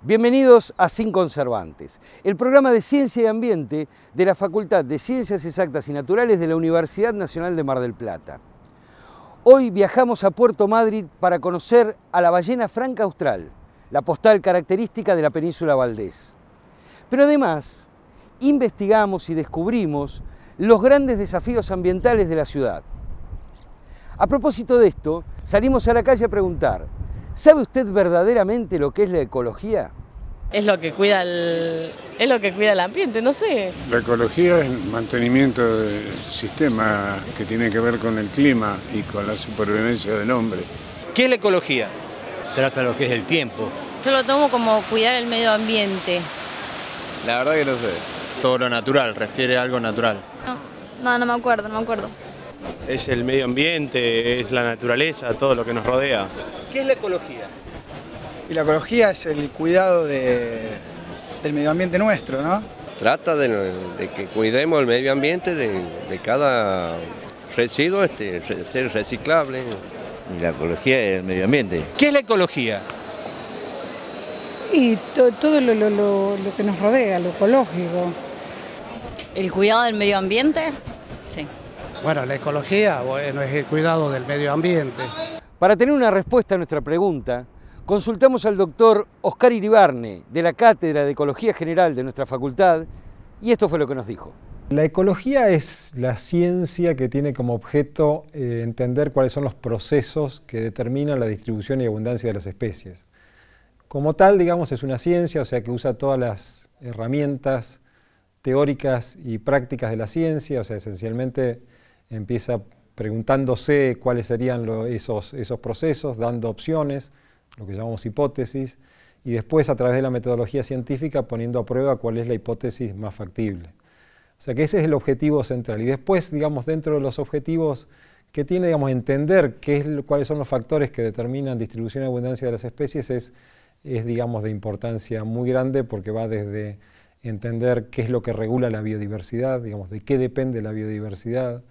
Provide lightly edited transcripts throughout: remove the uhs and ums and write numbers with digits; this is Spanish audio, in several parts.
Bienvenidos a Sin Conservantes, el programa de Ciencia y Ambiente de la Facultad de Ciencias Exactas y Naturales de la Universidad Nacional de Mar del Plata. Hoy viajamos a Puerto Madryn para conocer a la ballena franca austral, la postal característica de la península Valdés. Pero además, investigamos y descubrimos los grandes desafíos ambientales de la ciudad. A propósito de esto, salimos a la calle a preguntar: ¿sabe usted verdaderamente lo que es la ecología? Es lo que cuida el ambiente, no sé. La ecología es el mantenimiento del sistema que tiene que ver con el clima y con la supervivencia del hombre. ¿Qué es la ecología? Trata lo que es el tiempo. Yo lo tomo como cuidar el medio ambiente. La verdad que no sé. Todo lo natural, refiere a algo natural. No me acuerdo. Es el medio ambiente, es la naturaleza, todo lo que nos rodea. ¿Qué es la ecología? Y la ecología es el cuidado del medio ambiente nuestro, ¿no? Trata de que cuidemos el medio ambiente de cada residuo, ser reciclable. La ecología es el medio ambiente. ¿Qué es la ecología? Y todo lo que nos rodea, lo ecológico. ¿El cuidado del medio ambiente? Sí. Bueno, la ecología es el cuidado del medio ambiente. Para tener una respuesta a nuestra pregunta, consultamos al doctor Oscar Iribarne, de la Cátedra de Ecología General de nuestra facultad, y esto fue lo que nos dijo. La ecología es la ciencia que tiene como objeto entender cuáles son los procesos que determinan la distribución y abundancia de las especies. Como tal, digamos, es una ciencia, o sea, que usa todas las herramientas teóricas y prácticas de la ciencia, o sea, esencialmente empieza preguntándose cuáles serían esos procesos, dando opciones, lo que llamamos hipótesis, y después a través de la metodología científica poniendo a prueba cuál es la hipótesis más factible. O sea que ese es el objetivo central. Y después, digamos, dentro de los objetivos que tiene, digamos, entender cuáles son los factores que determinan distribución y abundancia de las especies es digamos, de importancia muy grande, porque va desde entender qué es lo que regula la biodiversidad, digamos, de qué depende la biodiversidad,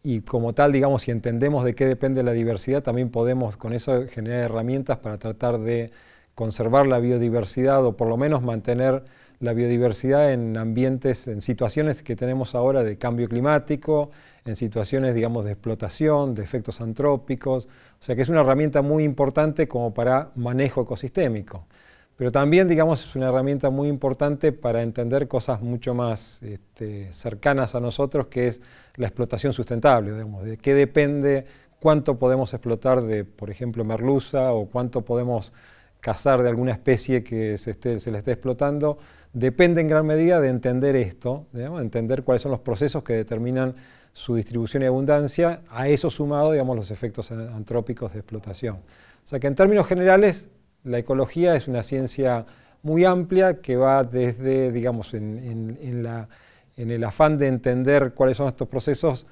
y como tal, digamos, si entendemos de qué depende la diversidad, también podemos con eso generar herramientas para tratar de conservar la biodiversidad o por lo menos mantener la biodiversidad en ambientes, en situaciones que tenemos ahora de cambio climático, en situaciones, digamos, de explotación, de efectos antrópicos, o sea que es una herramienta muy importante como para manejo ecosistémico. Pero también, digamos, es una herramienta muy importante para entender cosas mucho más cercanas a nosotros, que es la explotación sustentable, digamos, de qué depende, cuánto podemos explotar de, por ejemplo, merluza, o cuánto podemos cazar de alguna especie que se le esté explotando. Depende en gran medida de entender esto, digamos, entender cuáles son los procesos que determinan su distribución y abundancia, a eso sumado, digamos, los efectos antrópicos de explotación. O sea que en términos generales, la ecología es una ciencia muy amplia que va desde, digamos, en el afán de entender cuáles son estos procesos,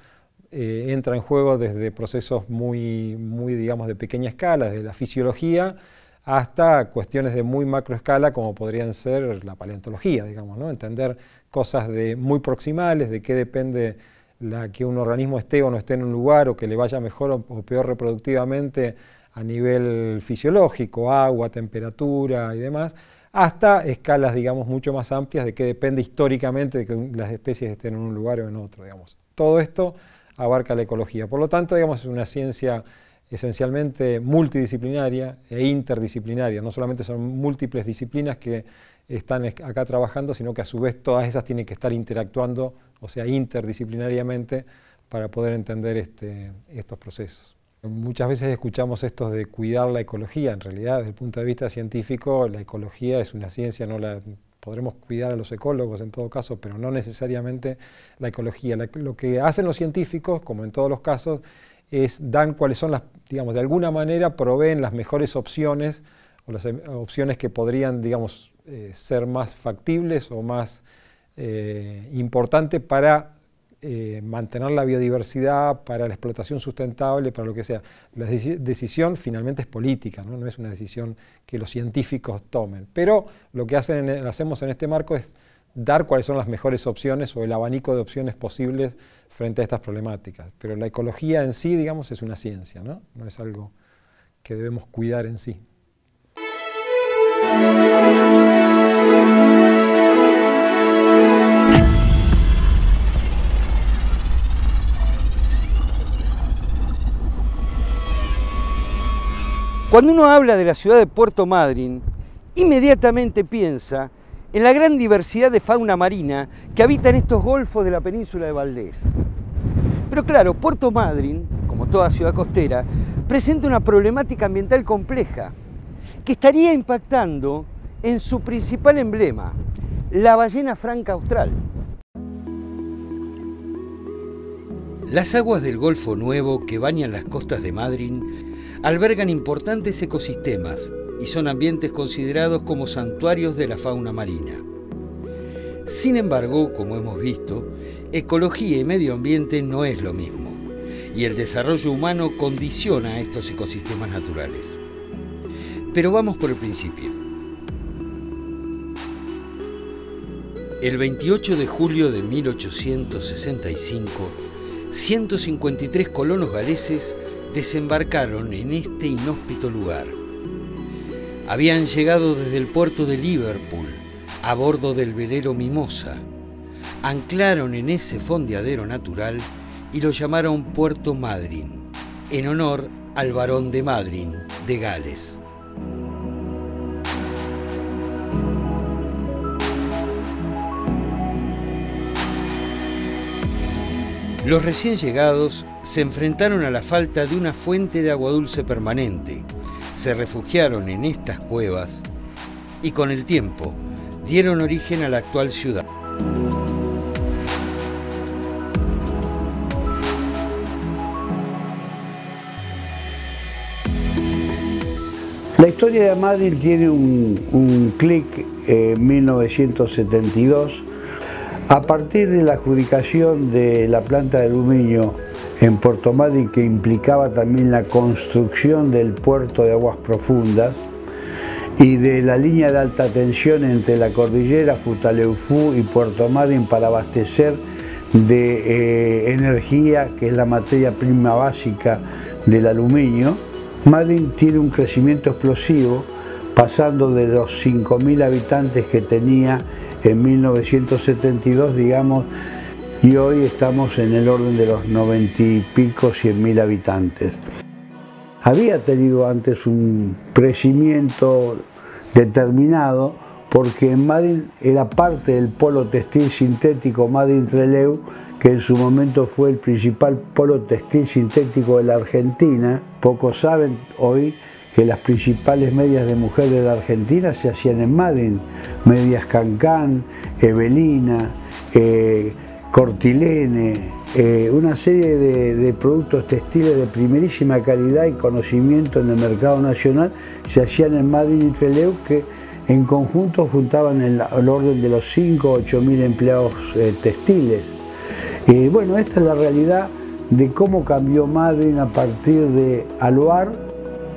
entra en juego desde procesos muy, digamos, de pequeña escala, de la fisiología, hasta cuestiones de muy macroescala, como podrían ser la paleontología, digamos, ¿no? Entender cosas muy proximales, de qué depende que un organismo esté o no esté en un lugar, o que le vaya mejor o peor reproductivamente a nivel fisiológico, agua, temperatura y demás, hasta escalas, digamos, mucho más amplias de qué depende históricamente de que las especies estén en un lugar o en otro, digamos. Todo esto abarca la ecología. Por lo tanto, digamos, es una ciencia esencialmente multidisciplinaria e interdisciplinaria. No solamente son múltiples disciplinas que están acá trabajando, sino que a su vez todas esas tienen que estar interactuando, o sea, interdisciplinariamente, para poder entender estos procesos. Muchas veces escuchamos esto de cuidar la ecología. En realidad, desde el punto de vista científico, la ecología es una ciencia, no la podremos cuidar a los ecólogos en todo caso, pero no necesariamente la ecología. Lo que hacen los científicos, como en todos los casos, dan cuáles son las, digamos, de alguna manera proveen las mejores opciones, o las opciones que podrían, digamos, ser más factibles o más importantes para mantener la biodiversidad, para la explotación sustentable, para lo que sea. La decisión finalmente es política, ¿no? No es una decisión que los científicos tomen. Pero lo que hacemos en este marco es dar cuáles son las mejores opciones o el abanico de opciones posibles frente a estas problemáticas. Pero la ecología en sí, digamos, es una ciencia, ¿no? No es algo que debemos cuidar en sí. Cuando uno habla de la ciudad de Puerto Madryn, inmediatamente piensa en la gran diversidad de fauna marina que habita en estos golfos de la península de Valdés. Pero claro, Puerto Madryn, como toda ciudad costera, presenta una problemática ambiental compleja que estaría impactando en su principal emblema, la ballena franca austral. Las aguas del Golfo Nuevo que bañan las costas de Madryn albergan importantes ecosistemas y son ambientes considerados como santuarios de la fauna marina. Sin embargo, como hemos visto, ecología y medio ambiente no es lo mismo, y el desarrollo humano condiciona a estos ecosistemas naturales. Pero vamos por el principio. El 28 de julio de 1865, 153 colonos galeses desembarcaron en este inhóspito lugar. Habían llegado desde el puerto de Liverpool a bordo del velero Mimosa, anclaron en ese fondeadero natural y lo llamaron Puerto Madryn, en honor al barón de Madryn, de Gales. Los recién llegados se enfrentaron a la falta de una fuente de agua dulce permanente, se refugiaron en estas cuevas y con el tiempo dieron origen a la actual ciudad. La historia de Madryn tiene un clic en 1972. A partir de la adjudicación de la planta de aluminio en Puerto Madryn, que implicaba también la construcción del puerto de aguas profundas y de la línea de alta tensión entre la cordillera Futaleufú y Puerto Madryn para abastecer de energía, que es la materia prima básica del aluminio, Madryn tiene un crecimiento explosivo, pasando de los 5.000 habitantes que tenía en 1972, digamos, y hoy estamos en el orden de los 90 y pico, 100.000 habitantes. Había tenido antes un crecimiento determinado porque Madryn era parte del polo textil sintético Madryn-Trelew, que en su momento fue el principal polo textil sintético de la Argentina. Pocos saben hoy que las principales medias de mujer de la Argentina se hacían en Madryn, medias Cancán, Evelina, Cortilene, una serie de productos textiles de primerísima calidad y conocimiento en el mercado nacional se hacían en Madryn y Trelew, que en conjunto juntaban el orden de los 5 o 8.000 empleados textiles. Bueno, esta es la realidad de cómo cambió Madryn a partir de Aluar,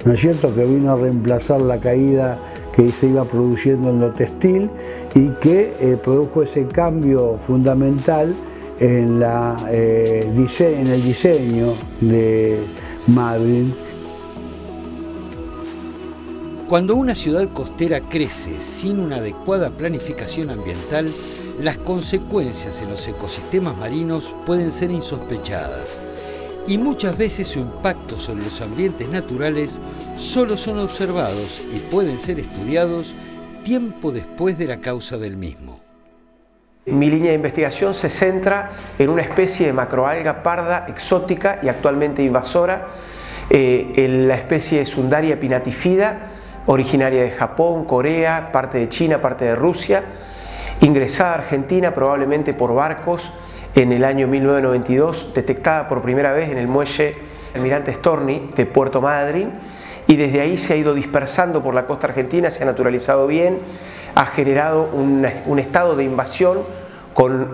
¿no es cierto?, que vino a reemplazar la caída que se iba produciendo en lo textil y que produjo ese cambio fundamental en el diseño de Madryn. Cuando una ciudad costera crece sin una adecuada planificación ambiental, las consecuencias en los ecosistemas marinos pueden ser insospechadas. Y muchas veces su impacto sobre los ambientes naturales solo son observados y pueden ser estudiados tiempo después de la causa del mismo. Mi línea de investigación se centra en una especie de macroalga parda exótica y actualmente invasora, la especie Sundaria pinnatifida, originaria de Japón, Corea, parte de China, parte de Rusia, ingresada a Argentina probablemente por barcos en el año 1992, detectada por primera vez en el muelle Almirante Storni de Puerto Madryn, y desde ahí se ha ido dispersando por la costa argentina, se ha naturalizado bien, ha generado un estado de invasión,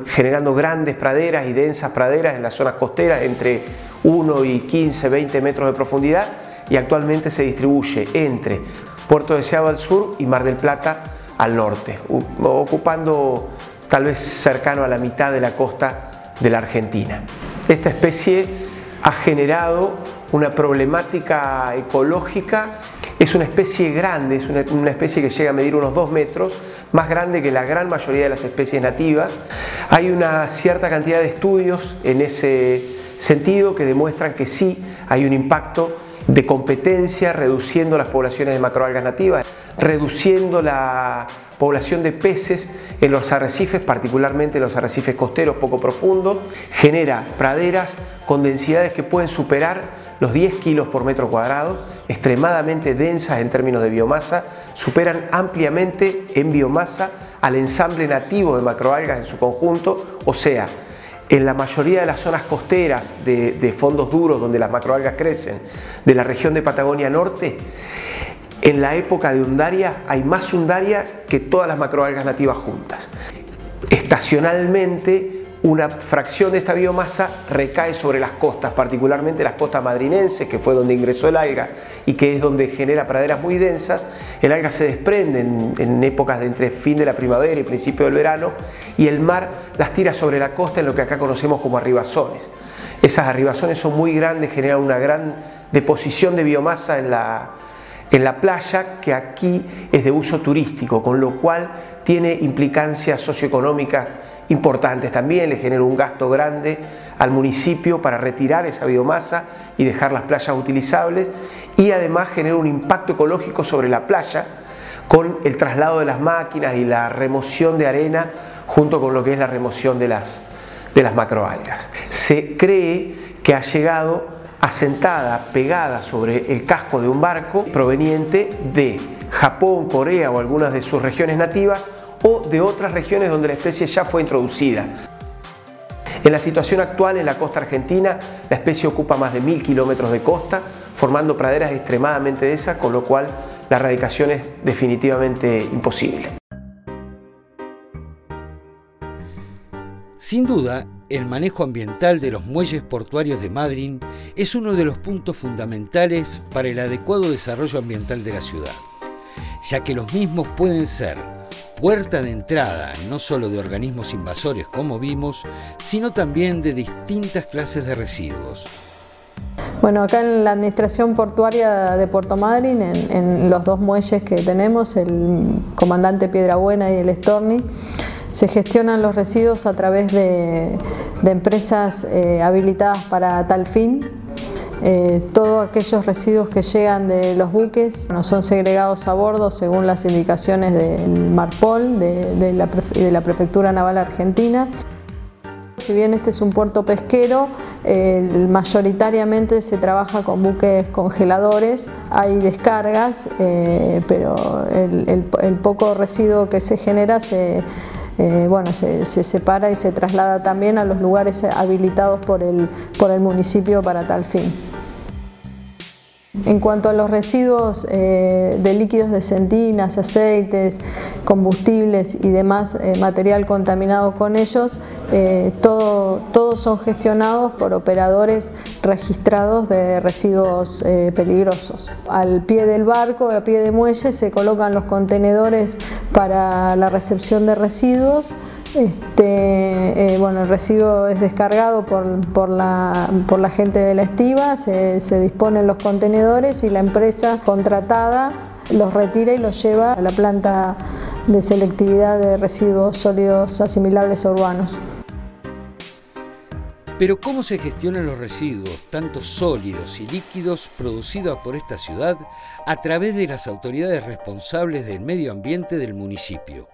generando grandes praderas y densas praderas en las zonas costeras entre 1 y 15, 20 metros de profundidad, y actualmente se distribuye entre Puerto Deseado al sur y Mar del Plata al norte, ocupando tal vez cercano a la mitad de la costa de la Argentina. Esta especie ha generado una problemática ecológica Es una especie grande, es una especie que llega a medir unos 2 metros, más grande que la gran mayoría de las especies nativas. Hay una cierta cantidad de estudios en ese sentido que demuestran que sí hay un impacto de competencia, reduciendo las poblaciones de macroalgas nativas, reduciendo la población de peces en los arrecifes, particularmente en los arrecifes costeros poco profundos, genera praderas con densidades que pueden superar los 10 kilos por metro cuadrado, extremadamente densas en términos de biomasa, superan ampliamente en biomasa al ensamble nativo de macroalgas en su conjunto, o sea, en la mayoría de las zonas costeras de fondos duros donde las macroalgas crecen, de la región de Patagonia Norte, en la época de undaria hay más undaria que todas las macroalgas nativas juntas. Estacionalmente, una fracción de esta biomasa recae sobre las costas, particularmente las costas madrinenses, que fue donde ingresó el alga y que es donde genera praderas muy densas. El alga se desprende en épocas de entre fin de la primavera y principio del verano, y el mar las tira sobre la costa en lo que acá conocemos como arribazones. Esas arribazones son muy grandes, generan una gran deposición de biomasa en la playa, que aquí es de uso turístico, con lo cual tiene implicancias socioeconómicas importantes también. Le genera un gasto grande al municipio para retirar esa biomasa y dejar las playas utilizables, y además genera un impacto ecológico sobre la playa con el traslado de las máquinas y la remoción de arena junto con lo que es la remoción de las macroalgas. Se cree que ha llegado asentada, pegada sobre el casco de un barco proveniente de Japón, Corea o algunas de sus regiones nativas, o de otras regiones donde la especie ya fue introducida. En la situación actual en la costa argentina, la especie ocupa más de 1000 kilómetros de costa, formando praderas extremadamente densas, con lo cual la erradicación es definitivamente imposible. Sin duda, el manejo ambiental de los muelles portuarios de Madryn es uno de los puntos fundamentales para el adecuado desarrollo ambiental de la ciudad, ya que los mismos pueden ser puerta de entrada no solo de organismos invasores como vimos, sino también de distintas clases de residuos. Bueno, acá en la administración portuaria de Puerto Madryn, en los 2 muelles que tenemos, el Comandante Piedrabuena y el Storni, se gestionan los residuos a través de empresas habilitadas para tal fin. Todos aquellos residuos que llegan de los buques no son segregados a bordo según las indicaciones del MARPOL, de la Prefectura Naval Argentina. Si bien este es un puerto pesquero, mayoritariamente se trabaja con buques congeladores. Hay descargas, pero el poco residuo que se genera se separa y se traslada también a los lugares habilitados por el municipio para tal fin. En cuanto a los residuos de líquidos de sentinas, aceites, combustibles y demás material contaminado con ellos, todos son gestionados por operadores registrados de residuos peligrosos. Al pie del barco, al pie de muelle, se colocan los contenedores para la recepción de residuos. El residuo es descargado por la gente de la estiba, se disponen los contenedores y la empresa contratada los retira y los lleva a la planta de selectividad de residuos sólidos asimilables urbanos. Pero ¿cómo se gestionan los residuos, tanto sólidos y líquidos, producidos por esta ciudad a través de las autoridades responsables del medio ambiente del municipio?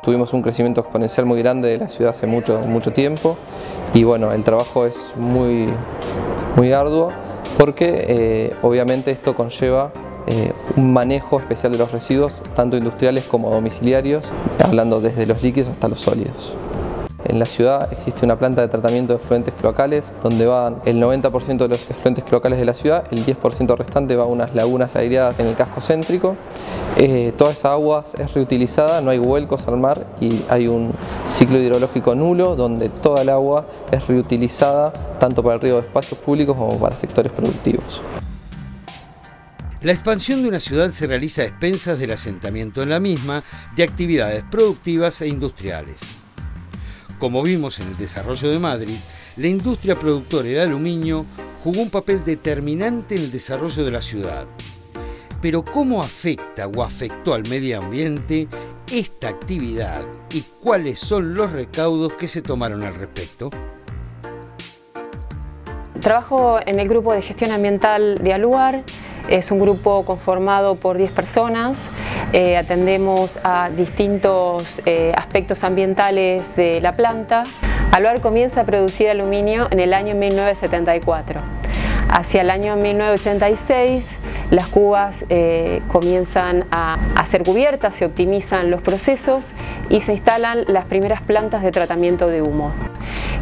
Tuvimos un crecimiento exponencial muy grande de la ciudad hace mucho tiempo, y bueno, el trabajo es muy arduo porque obviamente esto conlleva un manejo especial de los residuos, tanto industriales como domiciliarios, hablando desde los líquidos hasta los sólidos. En la ciudad existe una planta de tratamiento de efluentes cloacales donde van el 90% de los efluentes cloacales de la ciudad, el 10% restante va a unas lagunas aireadas en el casco céntrico. Toda esa agua es reutilizada, no hay vuelcos al mar y hay un ciclo hidrológico nulo donde toda el agua es reutilizada tanto para el riego de espacios públicos como para sectores productivos. La expansión de una ciudad se realiza a expensas del asentamiento en la misma de actividades productivas e industriales. Como vimos en el desarrollo de Madryn, la industria productora de aluminio jugó un papel determinante en el desarrollo de la ciudad. Pero ¿cómo afecta o afectó al medio ambiente esta actividad y cuáles son los recaudos que se tomaron al respecto? Trabajo en el grupo de gestión ambiental de Aluar. Es un grupo conformado por 10 personas. Atendemos a distintos aspectos ambientales de la planta. Aluar comienza a producir aluminio en el año 1974. Hacia el año 1986 las cubas comienzan a ser cubiertas, se optimizan los procesos y se instalan las primeras plantas de tratamiento de humo,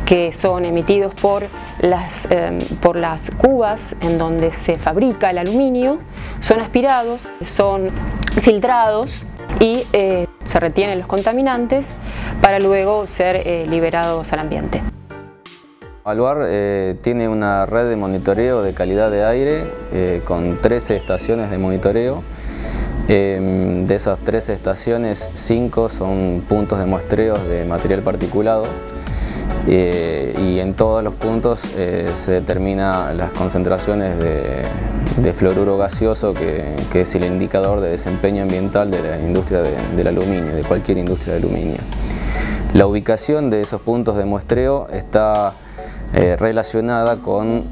que son emitidos por las cubas en donde se fabrica el aluminio, son aspirados, son filtrados y se retienen los contaminantes para luego ser liberados al ambiente. Aluar tiene una red de monitoreo de calidad de aire con 13 estaciones de monitoreo. De esas 13 estaciones, 5 son puntos de muestreos de material particulado y en todos los puntos se determina las concentraciones de fluoruro gaseoso, que es el indicador de desempeño ambiental de la industria del aluminio, de cualquier industria de aluminio. La ubicación de esos puntos de muestreo está relacionada con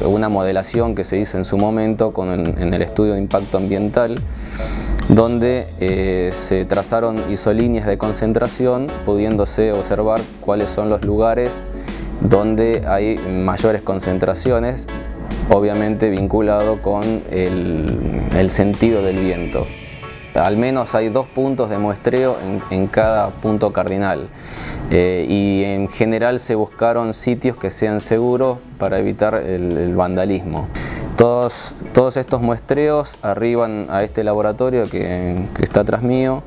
una modelación que se hizo en su momento en el estudio de impacto ambiental, donde se trazaron isolíneas de concentración, pudiéndose observar cuáles son los lugares donde hay mayores concentraciones, obviamente vinculado con el sentido del viento. Al menos hay 2 puntos de muestreo en cada punto cardinal y en general se buscaron sitios que sean seguros para evitar el vandalismo. Todos estos muestreos arriban a este laboratorio que está atrás mío.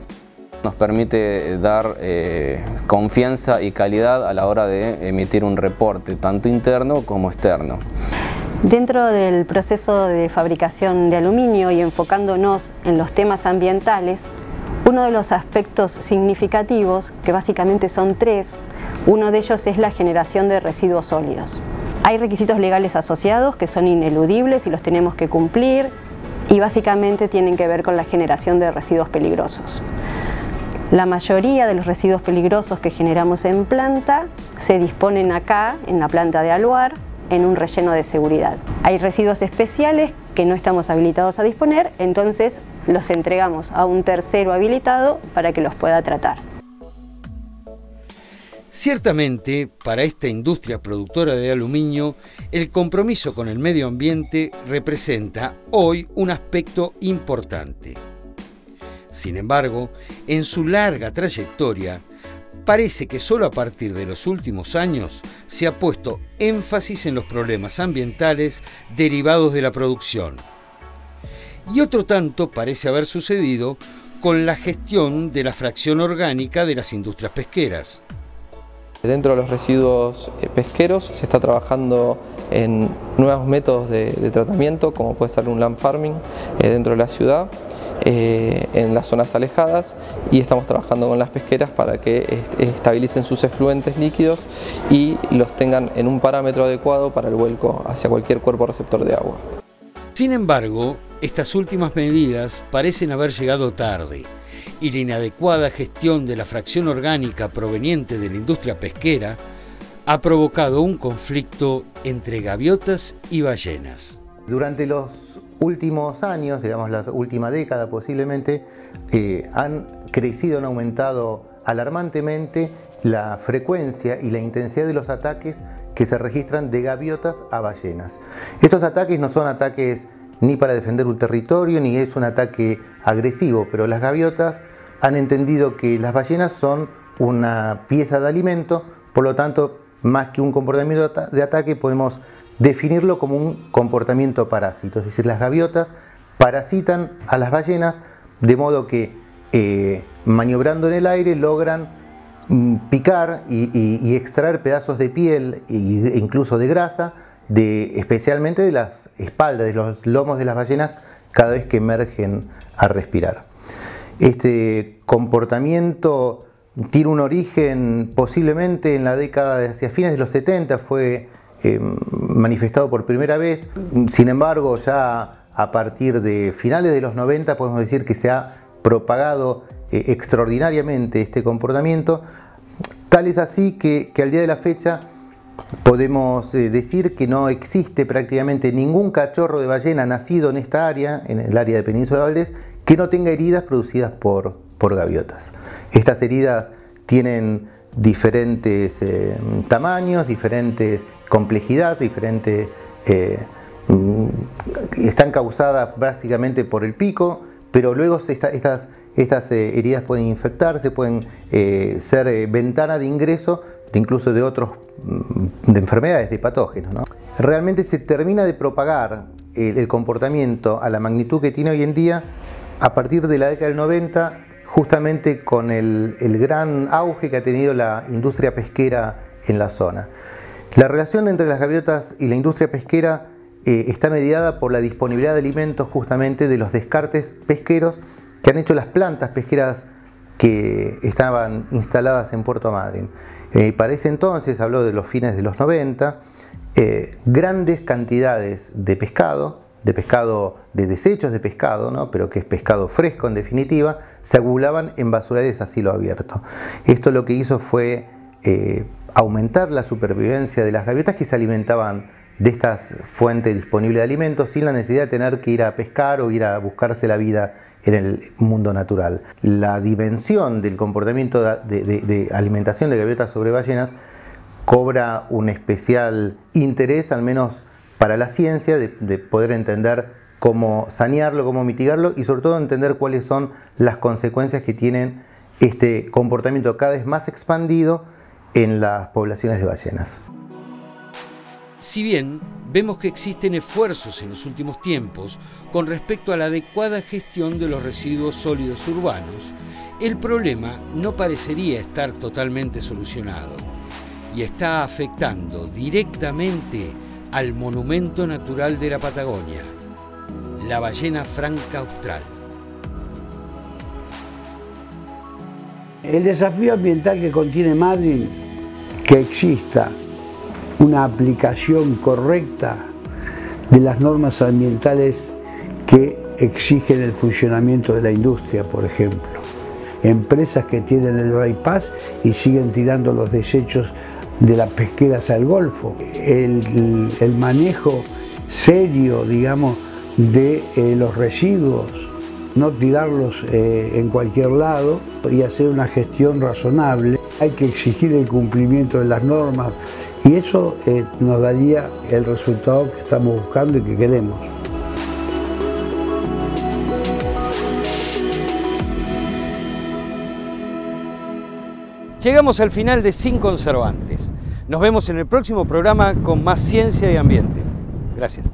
Nos permite dar confianza y calidad a la hora de emitir un reporte, tanto interno como externo. Dentro del proceso de fabricación de aluminio y enfocándonos en los temas ambientales, uno de los aspectos significativos, que básicamente son 3, uno de ellos es la generación de residuos sólidos. Hay requisitos legales asociados que son ineludibles y los tenemos que cumplir y básicamente tienen que ver con la generación de residuos peligrosos. La mayoría de los residuos peligrosos que generamos en planta se disponen acá, en la planta de Aluar, en un relleno de seguridad. Hay residuos especiales que no estamos habilitados a disponer, entonces los entregamos a un tercero habilitado para que los pueda tratar. Ciertamente, para esta industria productora de aluminio, el compromiso con el medio ambiente representa hoy un aspecto importante. Sin embargo, en su larga trayectoria, parece que solo a partir de los últimos años se ha puesto énfasis en los problemas ambientales derivados de la producción. Y otro tanto parece haber sucedido con la gestión de la fracción orgánica de las industrias pesqueras. Dentro de los residuos pesqueros se está trabajando en nuevos métodos de tratamiento, como puede ser un land farming dentro de la ciudad, en las zonas alejadas, y estamos trabajando con las pesqueras para que estabilicen sus efluentes líquidos y los tengan en un parámetro adecuado para el vuelco hacia cualquier cuerpo receptor de agua. Sin embargo, estas últimas medidas parecen haber llegado tarde y la inadecuada gestión de la fracción orgánica proveniente de la industria pesquera ha provocado un conflicto entre gaviotas y ballenas. Durante los últimos años, digamos la última década posiblemente, han aumentado alarmantemente la frecuencia y la intensidad de los ataques que se registran de gaviotas a ballenas. Estos ataques no son ataques ni para defender un territorio, ni es un ataque agresivo, pero las gaviotas han entendido que las ballenas son una pieza de alimento, por lo tanto, más que un comportamiento de ataque, podemos definirlo como un comportamiento parásito. Es decir, las gaviotas parasitan a las ballenas de modo que maniobrando en el aire logran picar y extraer pedazos de piel e incluso de grasa, especialmente de las espaldas, de los lomos de las ballenas cada vez que emergen a respirar. Este comportamiento tiene un origen posiblemente en la década hacia fines de los 70, fue manifestado por primera vez. Sin embargo, ya a partir de finales de los 90 podemos decir que se ha propagado extraordinariamente este comportamiento, tal es así que al día de la fecha podemos decir que no existe prácticamente ningún cachorro de ballena nacido en esta área, en el área de Península de Valdés, que no tenga heridas producidas por gaviotas. Estas heridas tienen diferentes tamaños, diferentes complejidad, diferentes, están causadas básicamente por el pico, pero luego estas heridas pueden infectarse, pueden ser ventana de ingreso de incluso de enfermedades, de patógenos, ¿no? Realmente se termina de propagar el comportamiento a la magnitud que tiene hoy en día a partir de la década del 90, justamente con el gran auge que ha tenido la industria pesquera en la zona. La relación entre las gaviotas y la industria pesquera está mediada por la disponibilidad de alimentos justamente de los descartes pesqueros que han hecho las plantas pesqueras que estaban instaladas en Puerto Madryn. Para ese entonces, habló de los fines de los 90, grandes cantidades de pescado, de desechos de pescado, ¿no? Pero que es pescado fresco en definitiva, se acumulaban en basurales a cielo abierto. Esto lo que hizo fue aumentar la supervivencia de las gaviotas que se alimentaban de estas fuentes disponibles de alimentos sin la necesidad de tener que ir a pescar o ir a buscarse la vida en el mundo natural. La dimensión del comportamiento de alimentación de gaviotas sobre ballenas cobra un especial interés, al menos para la ciencia, de poder entender cómo sanearlo, cómo mitigarlo y sobre todo entender cuáles son las consecuencias que tienen este comportamiento cada vez más expandido en las poblaciones de ballenas. Si bien vemos que existen esfuerzos en los últimos tiempos con respecto a la adecuada gestión de los residuos sólidos urbanos, el problema no parecería estar totalmente solucionado y está afectando directamente al monumento natural de la Patagonia, la ballena franca austral. El desafío ambiental que contiene Madryn, que exista una aplicación correcta de las normas ambientales que exigen el funcionamiento de la industria, por ejemplo. Empresas que tienen el bypass y siguen tirando los desechos de las pesqueras al Golfo. El manejo serio, digamos, de los residuos, no tirarlos en cualquier lado y hacer una gestión razonable. Hay que exigir el cumplimiento de las normas y eso nos daría el resultado que estamos buscando y que queremos. Llegamos al final de Sin Conservantes. Nos vemos en el próximo programa con más ciencia y ambiente. Gracias.